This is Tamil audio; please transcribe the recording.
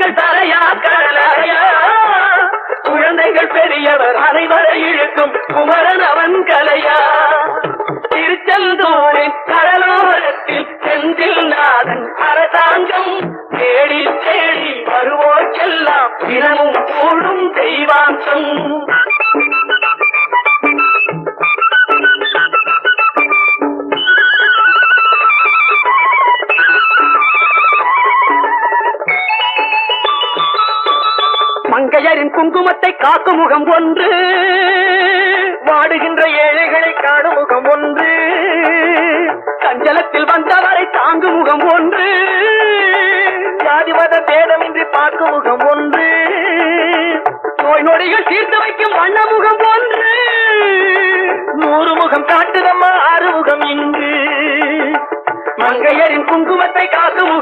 எங்கள் தலையா கடலையா குழந்தைகள் பெரியவர் அனைவரை இழுக்கும் குமரன் அவன் கலையா திருச்செந்தூரின் கடலோரத்தில் செந்தில் நாதன் அரசாங்கம் தேடி தேடி வருவோர்க்கெல்லாம் தினமும் கூடும் தெய்வாம்சம் மங்கையரின் குங்குமத்தை காக்கும் முகம் ஒன்று வாடுகின்ற ஏழைகளை காணும் முகம் ஒன்று சஞ்சலத்தில் வந்தவரை தாங்கும் முகம் ஒன்று ஜாதிமத பேதமின்றி பார்க்கும் முகம் ஒன்று நோய் நொடிகள் தீர்த்து வைக்கும் வண்ண முகம் ஒன்று 100 முகம் காட்டுதம்மா 6 முகம் இங்கு மங்கையரின் குங்குமத்தை காக்கும்